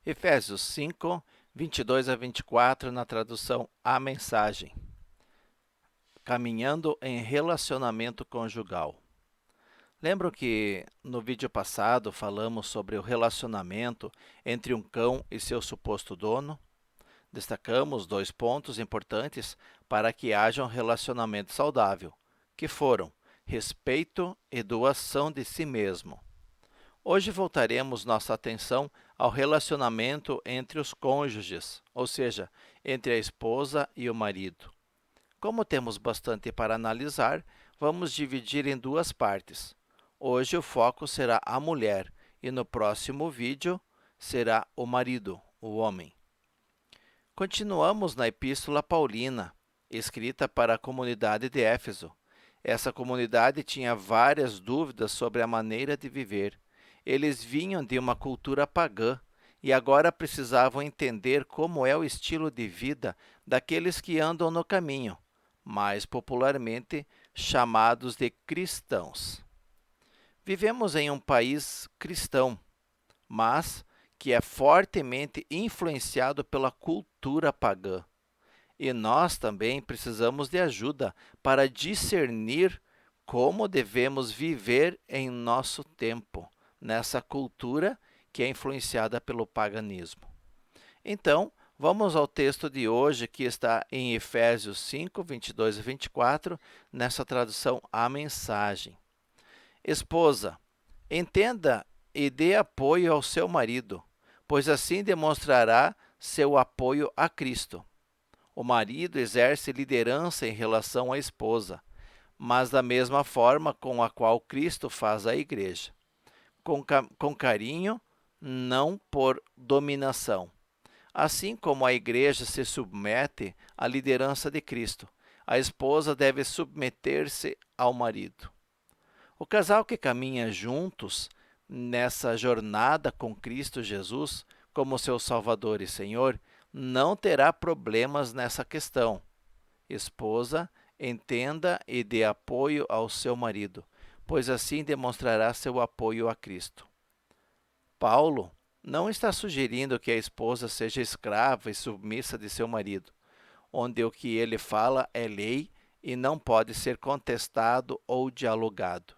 Efésios 5, 22 a 24, na tradução A Mensagem. Caminhando em relacionamento conjugal. Lembram que no vídeo passado falamos sobre o relacionamento entre um cão e seu suposto dono? Destacamos 2 pontos importantes para que haja um relacionamento saudável, que foram respeito e doação de si mesmo. Hoje voltaremos nossa atenção ao relacionamento entre os cônjuges, ou seja, entre a esposa e o marido. Como temos bastante para analisar, vamos dividir em 2 partes. Hoje o foco será a mulher e no próximo vídeo será o marido, o homem. Continuamos na Epístola Paulina, escrita para a comunidade de Éfeso. Essa comunidade tinha várias dúvidas sobre a maneira de viver. Eles vinham de uma cultura pagã e agora precisavam entender como é o estilo de vida daqueles que andam no caminho, mais popularmente chamados de cristãos. Vivemos em um país cristão, mas que é fortemente influenciado pela cultura pagã. E nós também precisamos de ajuda para discernir como devemos viver em nosso tempo, nessa cultura que é influenciada pelo paganismo. Então, vamos ao texto de hoje, que está em Efésios 5, 22 e 24, nessa tradução A Mensagem. Esposa, entenda e dê apoio ao seu marido, pois assim demonstrará seu apoio a Cristo. O marido exerce liderança em relação à esposa, mas da mesma forma com a qual Cristo faz a igreja. Com carinho, não por dominação. Assim como a igreja se submete à liderança de Cristo, a esposa deve submeter-se ao marido. O casal que caminha juntos nessa jornada com Cristo Jesus como seu Salvador e Senhor não terá problemas nessa questão. Esposa, entenda e dê apoio ao seu marido, pois assim demonstrará seu apoio a Cristo. Paulo não está sugerindo que a esposa seja escrava e submissa de seu marido, onde o que ele fala é lei e não pode ser contestado ou dialogado.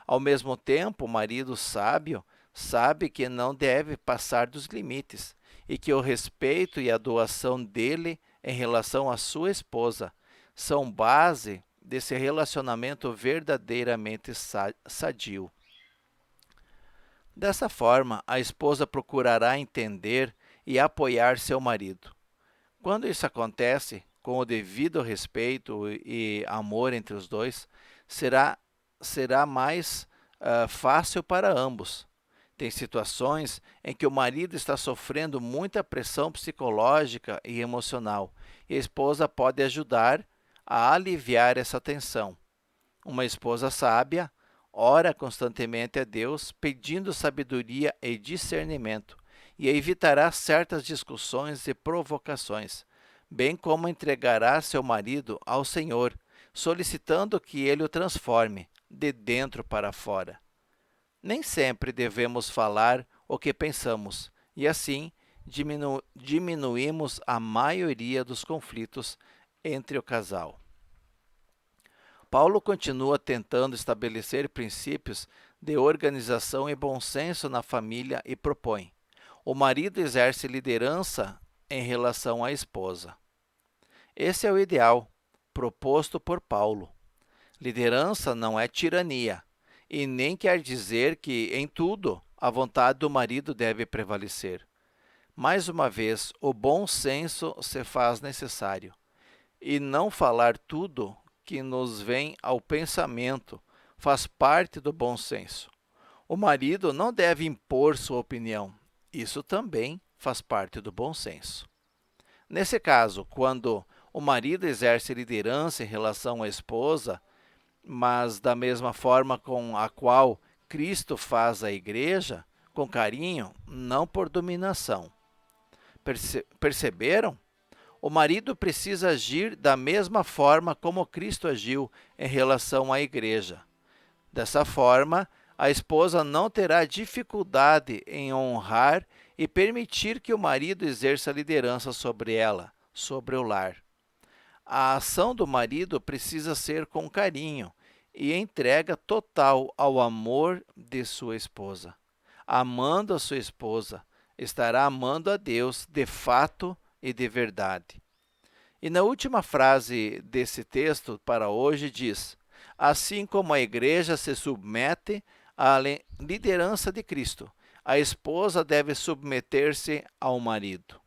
Ao mesmo tempo, o marido sábio sabe que não deve passar dos limites e que o respeito e a doação dele em relação à sua esposa são base desse relacionamento verdadeiramente sadio. Dessa forma, a esposa procurará entender e apoiar seu marido. Quando isso acontece, com o devido respeito e amor entre os dois, será mais fácil para ambos. Tem situações em que o marido está sofrendo muita pressão psicológica e emocional, e a esposa pode ajudar a aliviar essa tensão. Uma esposa sábia ora constantemente a Deus, pedindo sabedoria e discernimento, e evitará certas discussões e provocações, bem como entregará seu marido ao Senhor, solicitando que ele o transforme de dentro para fora. Nem sempre devemos falar o que pensamos, e assim diminuímos a maioria dos conflitos entre o casal. Paulo continua tentando estabelecer princípios de organização e bom senso na família e propõe: o marido exerce liderança em relação à esposa. Esse é o ideal proposto por Paulo. Liderança não é tirania, e nem quer dizer que, em tudo, a vontade do marido deve prevalecer. Mais uma vez, o bom senso se faz necessário, e não falar tudo que nos vem ao pensamento faz parte do bom senso. O marido não deve impor sua opinião, isso também faz parte do bom senso. Nesse caso, quando o marido exerce liderança em relação à esposa, mas da mesma forma com a qual Cristo faz a igreja, com carinho, não por dominação. Perceberam? O marido precisa agir da mesma forma como Cristo agiu em relação à igreja. Dessa forma, a esposa não terá dificuldade em honrar e permitir que o marido exerça liderança sobre ela, sobre o lar. A ação do marido precisa ser com carinho e entrega total ao amor de sua esposa. Amando a sua esposa, estará amando a Deus de fato e de verdade. E na última frase desse texto para hoje diz: assim como a igreja se submete à liderança de Cristo, a esposa deve submeter-se ao marido.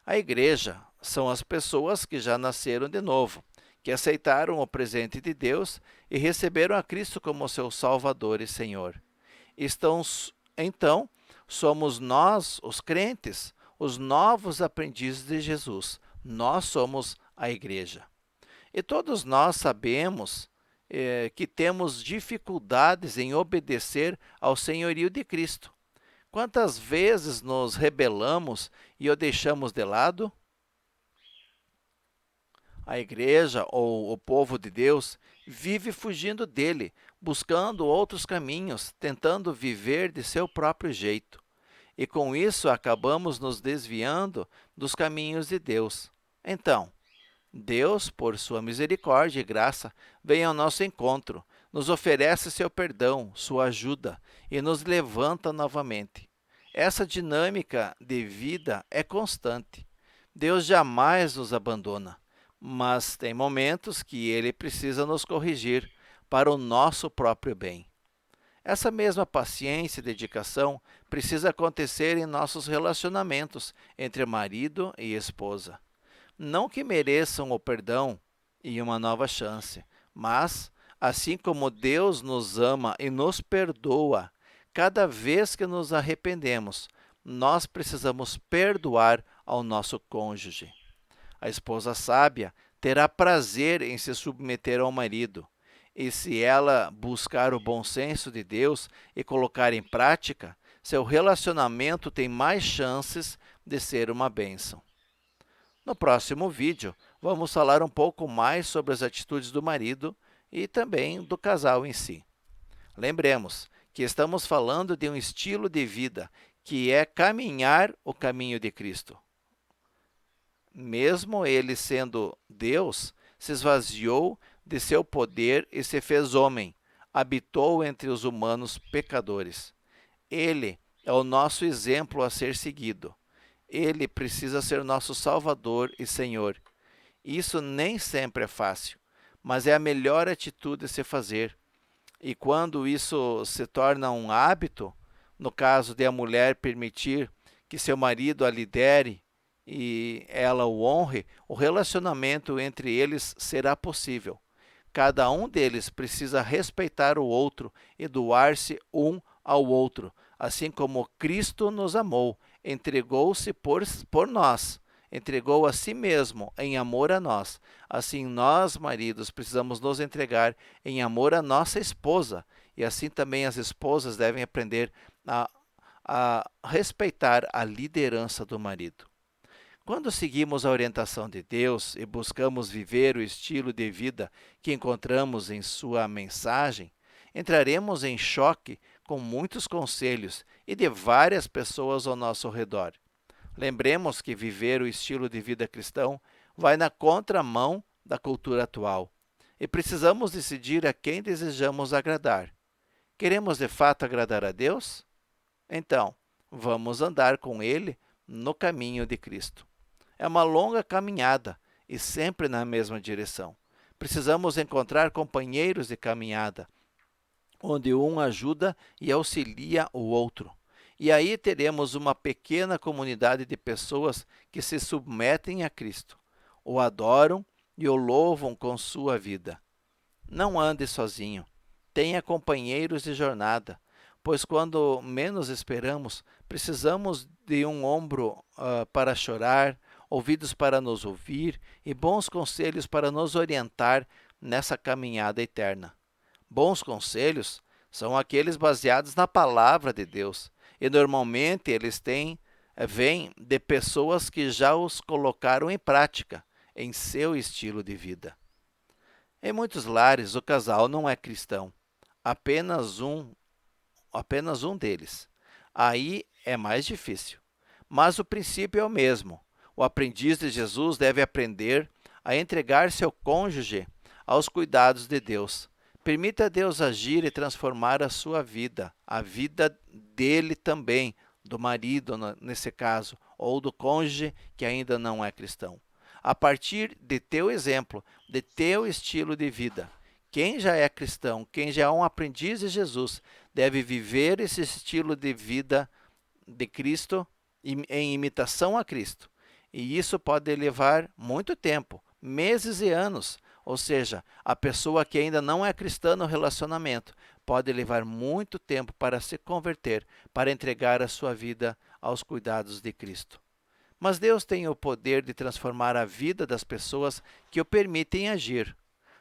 A igreja são as pessoas que já nasceram de novo, que aceitaram o presente de Deus e receberam a Cristo como seu Salvador e Senhor. Então, somos nós, os crentes, os novos aprendizes de Jesus. Nós somos a igreja. E todos nós sabemos que temos dificuldades em obedecer ao senhorio de Cristo. Quantas vezes nos rebelamos e o deixamos de lado? A igreja ou o povo de Deus vive fugindo dele, buscando outros caminhos, tentando viver de seu próprio jeito. E com isso acabamos nos desviando dos caminhos de Deus. Então, Deus, por sua misericórdia e graça, vem ao nosso encontro, nos oferece seu perdão, sua ajuda e nos levanta novamente. Essa dinâmica de vida é constante. Deus jamais nos abandona, mas tem momentos que ele precisa nos corrigir para o nosso próprio bem. Essa mesma paciência e dedicação precisa acontecer em nossos relacionamentos entre marido e esposa. Não que mereçam o perdão e uma nova chance, mas, assim como Deus nos ama e nos perdoa, cada vez que nos arrependemos, nós precisamos perdoar ao nosso cônjuge. A esposa sábia terá prazer em se submeter ao marido, e se ela buscar o bom senso de Deus e colocar em prática, seu relacionamento tem mais chances de ser uma bênção. No próximo vídeo, vamos falar um pouco mais sobre as atitudes do marido e também do casal em si. Lembremos que estamos falando de um estilo de vida que é caminhar o caminho de Cristo. Mesmo ele sendo Deus, se esvaziou de seu poder e se fez homem, habitou entre os humanos pecadores. Ele é o nosso exemplo a ser seguido. Ele precisa ser nosso Salvador e Senhor. Isso nem sempre é fácil, mas é a melhor atitude a se fazer. E quando isso se torna um hábito, no caso de a mulher permitir que seu marido a lidere e ela o honre, o relacionamento entre eles será possível. Cada um deles precisa respeitar o outro e doar-se um ao outro, assim como Cristo nos amou, entregou-se por nós, entregou a si mesmo em amor a nós. Assim nós, maridos, precisamos nos entregar em amor à nossa esposa, e assim também as esposas devem aprender a respeitar a liderança do marido. Quando seguimos a orientação de Deus e buscamos viver o estilo de vida que encontramos em sua mensagem, entraremos em choque com muitos conselhos e de várias pessoas ao nosso redor. Lembremos que viver o estilo de vida cristão vai na contramão da cultura atual e precisamos decidir a quem desejamos agradar. Queremos de fato agradar a Deus? Então, vamos andar com Ele no caminho de Cristo. É uma longa caminhada e sempre na mesma direção. Precisamos encontrar companheiros de caminhada, onde um ajuda e auxilia o outro. E aí teremos uma pequena comunidade de pessoas que se submetem a Cristo, o adoram e o louvam com sua vida. Não ande sozinho, tenha companheiros de jornada, pois quando menos esperamos, precisamos de um ombro para chorar, ouvidos para nos ouvir e bons conselhos para nos orientar nessa caminhada eterna. Bons conselhos são aqueles baseados na palavra de Deus e normalmente eles vêm de pessoas que já os colocaram em prática em seu estilo de vida. Em muitos lares o casal não é cristão, apenas um deles. Aí é mais difícil. mas o princípio é o mesmo. O aprendiz de Jesus deve aprender a entregar seu cônjuge aos cuidados de Deus. Permita Deus agir e transformar a sua vida, a vida dele também, do marido, nesse caso, ou do cônjuge que ainda não é cristão. A partir de teu exemplo, de teu estilo de vida. Quem já é cristão, quem já é um aprendiz de Jesus, deve viver esse estilo de vida de Cristo em imitação a Cristo. E isso pode levar muito tempo, meses e anos. Ou seja, a pessoa que ainda não é cristã no relacionamento pode levar muito tempo para se converter, para entregar a sua vida aos cuidados de Cristo. Mas Deus tem o poder de transformar a vida das pessoas que o permitem agir.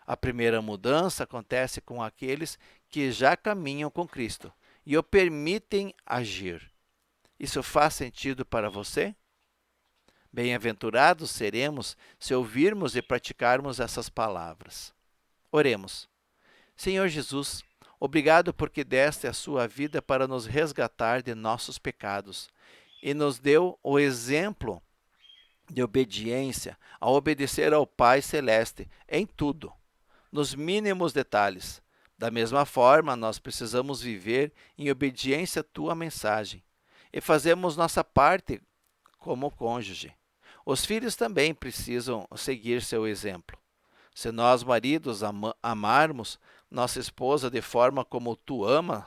A primeira mudança acontece com aqueles que já caminham com Cristo e o permitem agir. Isso faz sentido para você? Bem-aventurados seremos se ouvirmos e praticarmos essas palavras. Oremos. Senhor Jesus, obrigado porque deste a sua vida para nos resgatar de nossos pecados e nos deu o exemplo de obediência ao obedecer ao Pai Celeste em tudo, nos mínimos detalhes. Da mesma forma, nós precisamos viver em obediência à tua mensagem e fazemos nossa parte como cônjuge. Os filhos também precisam seguir seu exemplo. Se nós, maridos, amarmos nossa esposa de forma como tu ama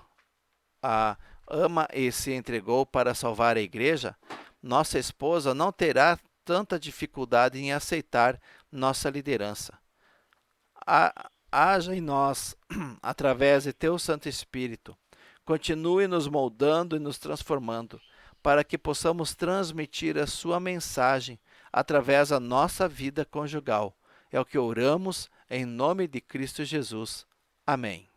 e se entregou para salvar a igreja, nossa esposa não terá tanta dificuldade em aceitar nossa liderança. Haja em nós, através de teu Santo Espírito, continue nos moldando e nos transformando, para que possamos transmitir a sua mensagem através da nossa vida conjugal. É o que oramos em nome de Cristo Jesus. Amém.